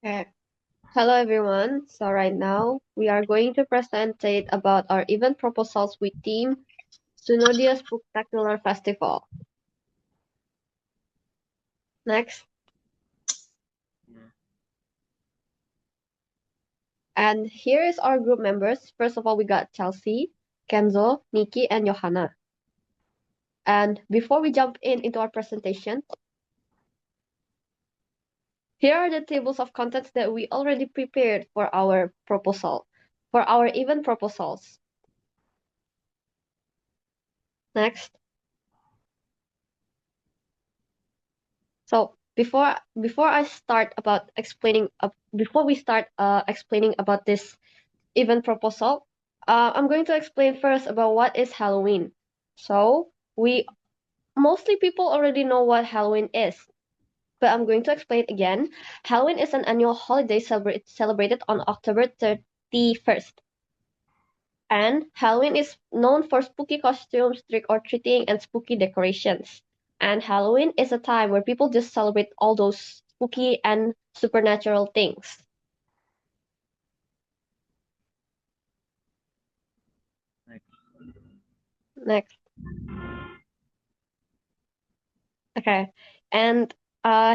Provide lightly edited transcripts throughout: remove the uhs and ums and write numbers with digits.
Okay. Hello everyone. So right now we are going to presentate about our event proposals with theme Sunodia Spooktacular Festival. Next. And here is our group members. First of all, we got Chelsea, Kenzo, Nicky, and Yohana. And before we jump into our presentation, here are the tables of contents that we already prepared for our proposal, for our event proposals. Next. So before I start about explaining before we start explaining about this event proposal, I'm going to explain first about what is Halloween. So we mostly people already know what Halloween is, but I'm going to explain again. Halloween is an annual holiday celebrated on October 31st. And Halloween is known for spooky costumes, trick or treating, and spooky decorations. And Halloween is a time where people just celebrate all those spooky and supernatural things. Next. Okay. And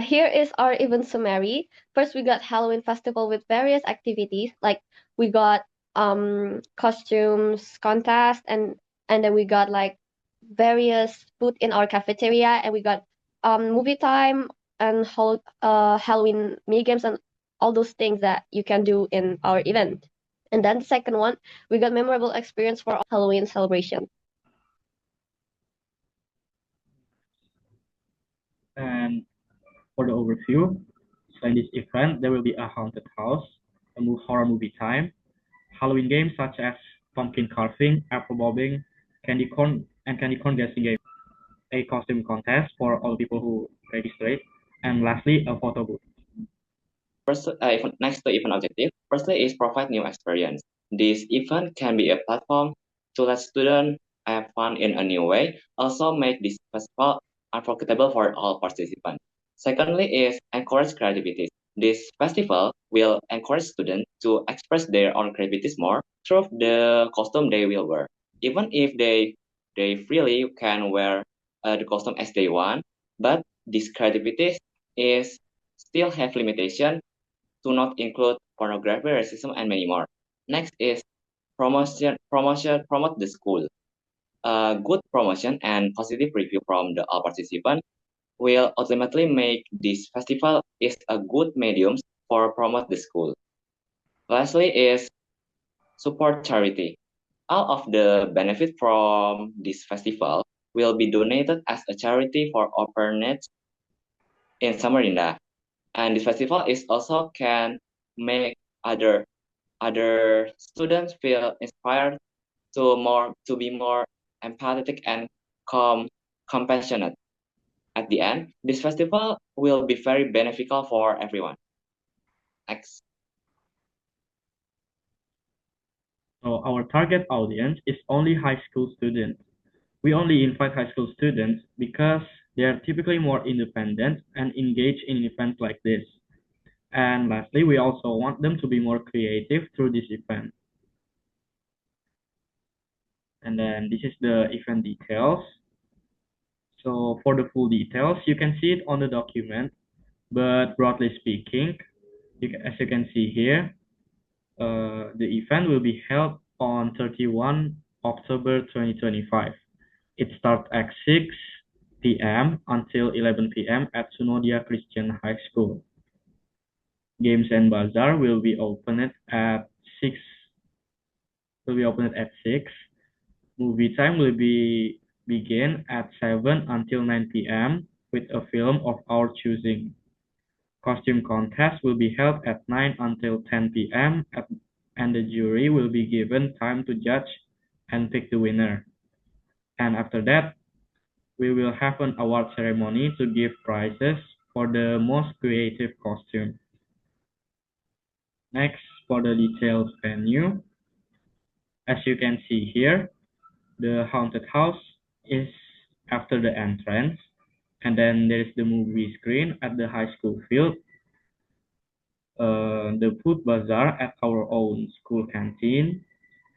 here is our event summary. First, we got Halloween festival with various activities. Like we got costumes contest, and then we got like various food in our cafeteria, and we got movie time and Halloween mini games and all those things that you can do in our event. And then the second one, we got memorable experience for Halloween celebration. And for the overview, so in this event, there will be a haunted house, horror movie time, Halloween games such as pumpkin carving, apple bobbing, candy corn guessing game, a costume contest for all people who register, and lastly, a photo booth. Next to event objective, firstly is provide new experience. This event can be a platform to let students have fun in a new way, also make this festival unforgettable for all participants. Secondly is encourage creativity. This festival will encourage students to express their own creativities more through the costume they will wear. Even if they freely can wear the costume as they want, but this creativity is still have limitation to not include pornography, racism, and many more. Next is promote the school. Good promotion and positive review from the all participants will ultimately make this festival is a good medium for promote the school. Lastly is support charity. All of the benefit from this festival will be donated as a charity for orphanage in Samarinda. And this festival is also can make other students feel inspired to be more empathetic and compassionate. At the end, this festival will be very beneficial for everyone. Next. So our target audience is only high school students. We only invite high school students because they are typically more independent and engaged in events like this. And lastly, we also want them to be more creative through this event. And then this is the event details. So for the full details, you can see it on the document, but broadly speaking, as you can see here, the event will be held on 31 October 2025. It starts at 6 p.m. until 11 p.m. at Sunodia Christian High School. Games and Bazaar will be opened at 6. Movie time will begin at 7 until 9 p.m. with a film of our choosing. Costume contest will be held at 9 until 10 p.m. and the jury will be given time to judge and pick the winner. And after that, we will have an award ceremony to give prizes for the most creative costume. Next, for the detailed venue, as you can see here, the haunted house is after the entrance, and then there is the movie screen at the high school field. the food bazaar at our own school canteen,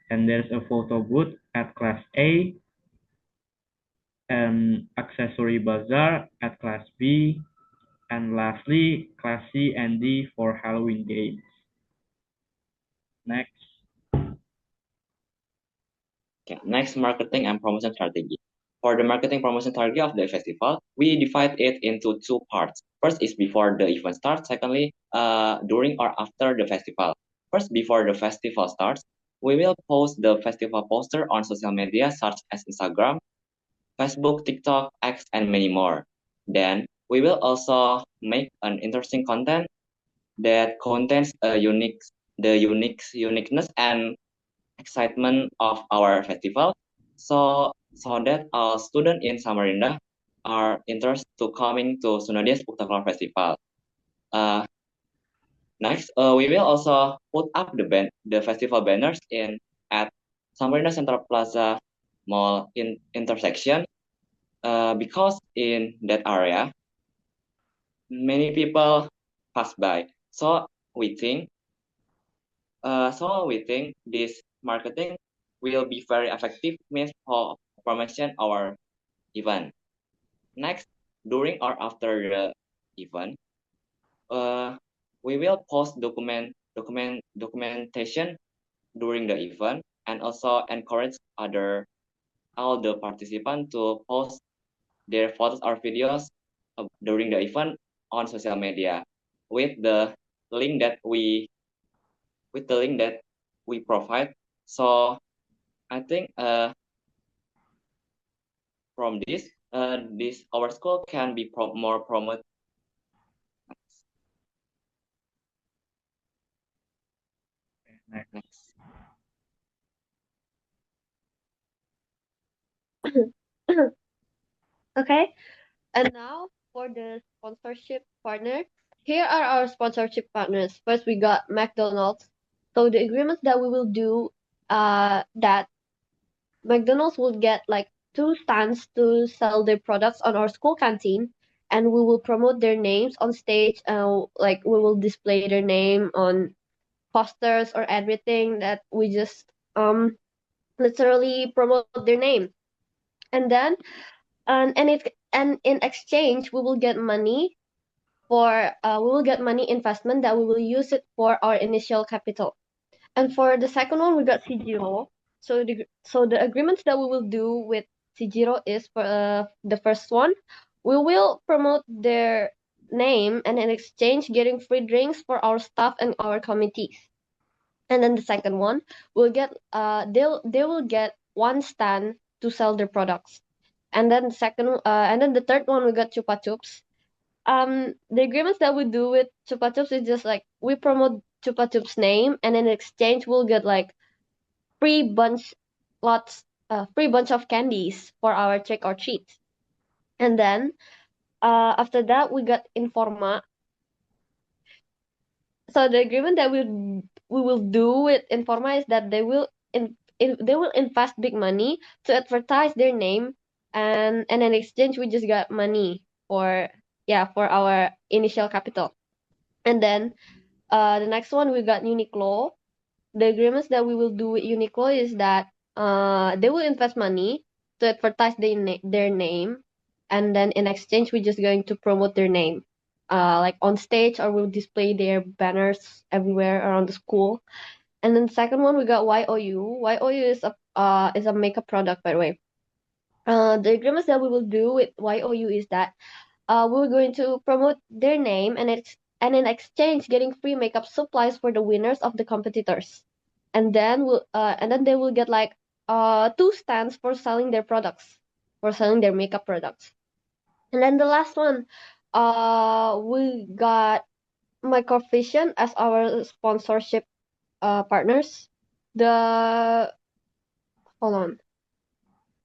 and there's a photo booth at class A, an accessory bazaar at class B, and lastly, class C and D for Halloween games. Next. Okay, next, marketing and promotion strategy. For the marketing promotion strategy of the festival, we divide it into two parts. First is before the event starts. Secondly, during or after the festival. First, before the festival starts, we will post the festival poster on social media such as Instagram, Facebook, TikTok, X, and many more. Then we will also make an interesting content that contains uniqueness and excitement of our festival, so that all students in Samarinda are interested to coming to Sunodia Spooktacular Festival. Uh, Next, we will also put up the festival banners in at Samarinda Central Plaza Mall in intersection, because in that area many people pass by. So we think this marketing will be very effective means for promotion our event. Next, during or after the event, uh, we will post documentation during the event and also encourage all the participants to post their photos or videos during the event on social media with the link that we provide. So I think from this our school can be more promoted. Next. Next. Okay, and now for the sponsorship partner. Here are our sponsorship partners. First, we got McDonald's. So the agreements that we will do, that McDonald's will get like two stands to sell their products on our school canteen, and we will promote their names on stage. Like we will display their name on posters or everything that we just literally promote their name, and then and in exchange we will get money for we will get money investment that we will use it for our initial capital. And for the second one, we got Sijiro. So the agreements that we will do with Sijiro is for the first one, we will promote their name and in exchange getting free drinks for our staff and our committees. And then the second one, we'll get they will get one stand to sell their products. And then the third one we got Chupa Chups. The agreements that we do with Chupa Chups is just like we promote Chupa Chups name, and in exchange we'll get like free bunch free bunch of candies for our trick or treat. And then after that we got Informa. So the agreement that we will do with Informa is that they will invest big money to advertise their name, and in exchange we just got money for for our initial capital. And then the next one we got Uniqlo. The agreements that we will do with Uniqlo is that they will invest money to advertise their name, and then in exchange we're just going to promote their name, like on stage, or we'll display their banners everywhere around the school. And then the second one we got YOU. YOU is a makeup product, by the way. The agreements that we will do with YOU is that we're going to promote their name, and in exchange getting free makeup supplies for the winners of the competitors. And then they will get like two stands for selling their products, for selling their makeup products. And then the last one, we got Microvision as our sponsorship partners. The Hold on.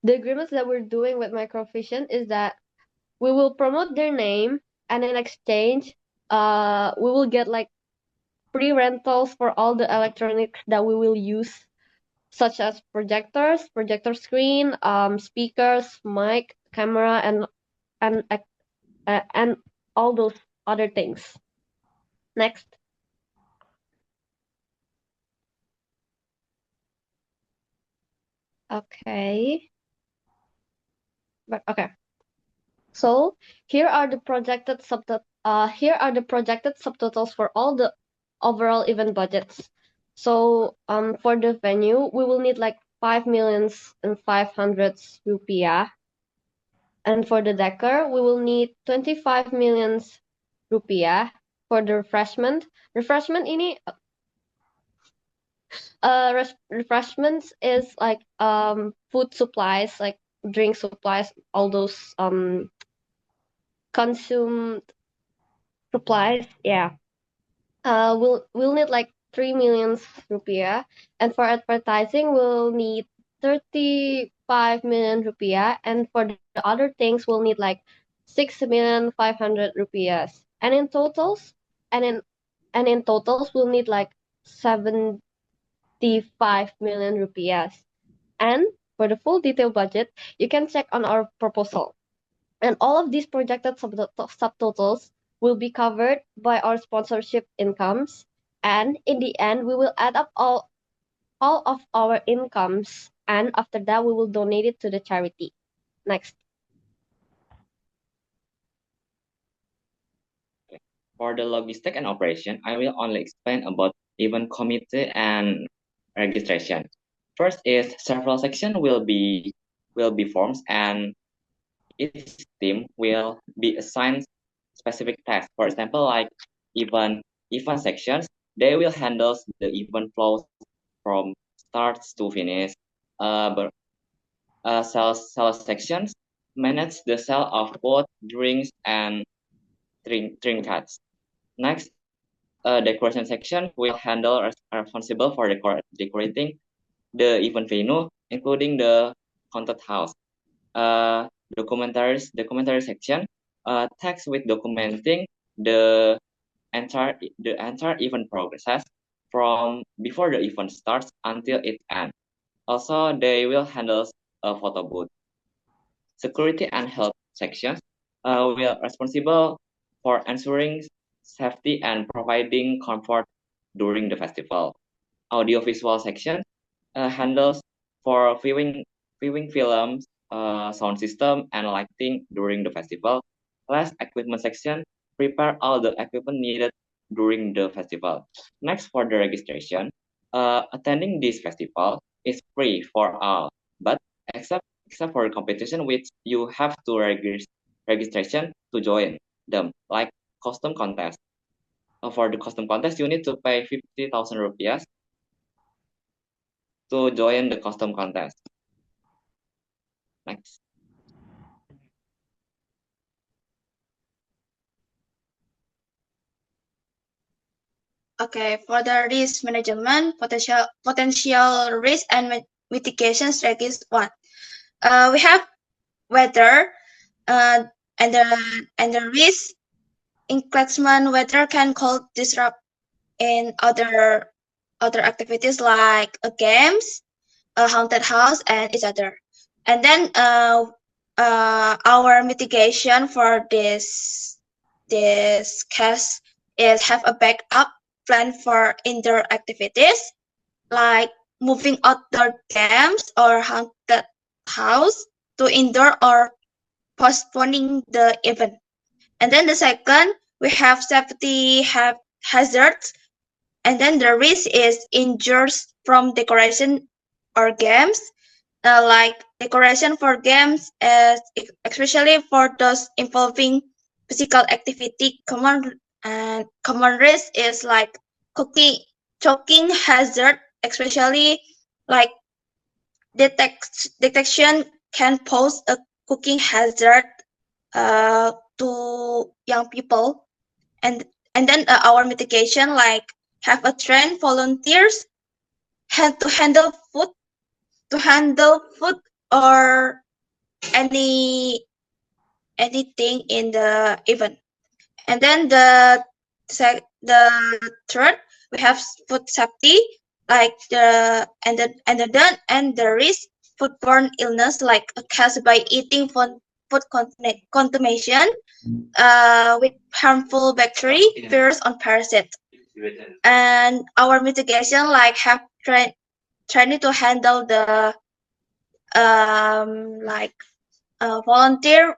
The agreements that we're doing with Microvision is that we will promote their name, and in exchange we will get like free rentals for all the electronics that we will use, such as projectors, projector screen, speakers, mic, camera, and and all those other things. Next. Okay. But okay. So here are the projected subtotals for all the overall event budgets. So for the venue, we will need like 5,500,000 rupiah. And for the decor, we will need 25 million rupiah. For the refreshment ini refreshments is like food supplies, like drink supplies, all those consumed supplies. Yeah. We'll need like 3 million rupiah, and for advertising we'll need 35 million rupiah, and for the other things we'll need like 6,500,000 rupiah, and in totals, and in totals we'll need like 75 million rupiah. And for the full detailed budget, you can check on our proposal. And all of these projected subtotals will be covered by our sponsorship incomes. And in the end, we will add up all of our incomes. And after that, we will donate it to the charity. Next. For the logistic and operation, I will only explain about event committee and registration. First is several sections will be formed, and each team will be assigned specific tasks. For example, like event sections, they will handle the event flows from start to finish. Sales sections manage the sale of food, drinks, and drink cards. Next, decoration section will handle responsible for decorating the event venue, including the haunted house. Documentary section, text with documenting the entire event process from before the event starts until it ends. Also, they will handle a photo booth. Security and health sections will responsible for ensuring safety and providing comfort during the festival. Audiovisual section handles for viewing films, sound system, and lighting during the festival. Last, equipment section prepare all the equipment needed during the festival. Next, for the registration, attending this festival is free for all, but except for competition, which you have to registration to join them, like costume contest. For the costume contest, you need to pay 50,000 rupiah to join the costume contest. Next. Okay, for the risk management, potential risk and mitigation strategies. One, we have weather, and the risk inclement weather can cause disrupt in other activities like games, a haunted house, and each other. And then our mitigation for this case is have a backup plan for indoor activities like moving outdoor games or haunted house to indoor or postponing the event. And then the second, we have safety hazards, and then the risk is injuries from decoration or games, like decoration for games, especially for those involving physical activity. Common risk is like choking hazard, especially like detection can pose a cooking hazard to young people, and then our mitigation like have a trained volunteers to handle food or anything in the event. And then the third, we have food safety, like the risk foodborne illness, like caused by eating food contamination with harmful bacteria, virus, or parasites. And our mitigation like have trying to handle the like volunteer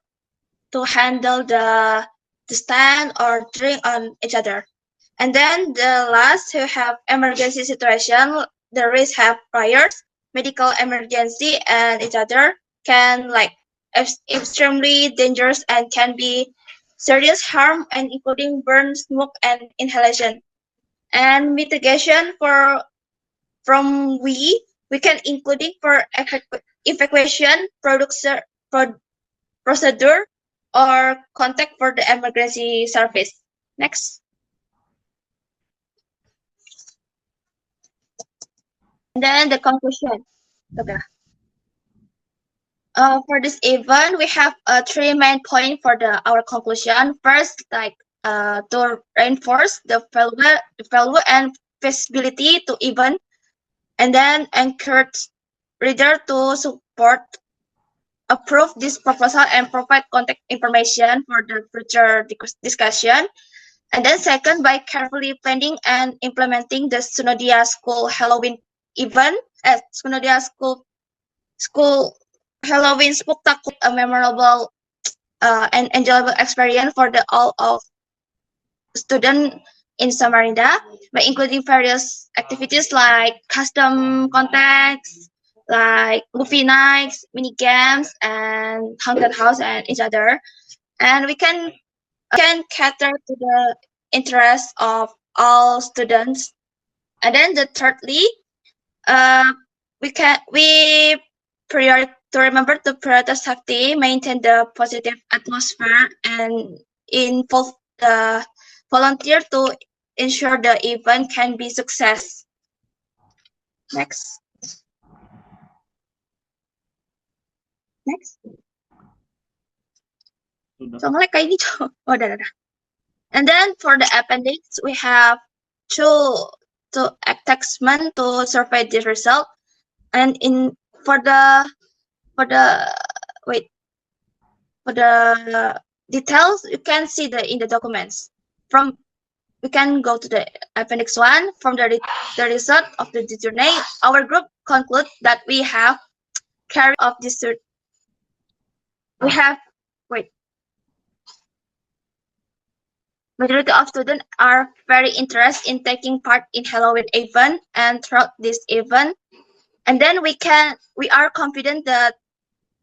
to handle the stand or drink on each other. And then the last who have emergency situation, the risk have priors, medical emergency and each other can like extremely dangerous and can be serious harm and including burn, smoke and inhalation. And mitigation for from we can including for evacuation procedure or contact for the emergency service. Next. And then the conclusion. Okay. For this event, we have three main points for our conclusion. First, to reinforce the value and feasibility to event, and then encourage reader to support, approve this proposal, and provide contact information for the future discussion. And then second, by carefully planning and implementing the Sunodia School Halloween event at Sunodia School Halloween Spooktacular, a memorable and enjoyable experience for all of students in Samarinda, by including various activities like custom contacts, like movie nights, mini games, and haunted house and each other. And we can cater to the interests of all students. And then the thirdly, we to remember to prioritize safety, maintain the positive atmosphere, and involve the volunteer to ensure the event can be success. Next. Next. So like kayak gitu. Oh, dah. And then for the appendix, we have two attachment to survey the result. And for the details, you can see in the documents. We can go to the appendix 1. From the result of the journey, our group conclude that we have carried of this. We have majority of students are very interested in taking part in Halloween event and throughout this event. And then we are confident that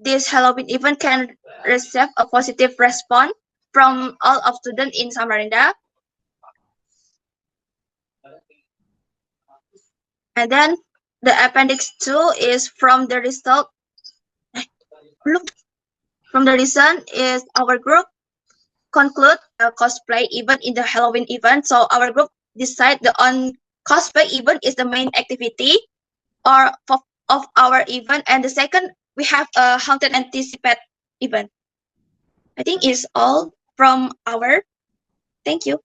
this Halloween event can receive a positive response from all of students in Samarinda. And then the appendix 2 is from the result. From the result is our group conclude a cosplay event in the Halloween event. So our group decide on cosplay event is the main activity of our event. And the second, we have a haunted anticipate event. I think is all from our. Thank you.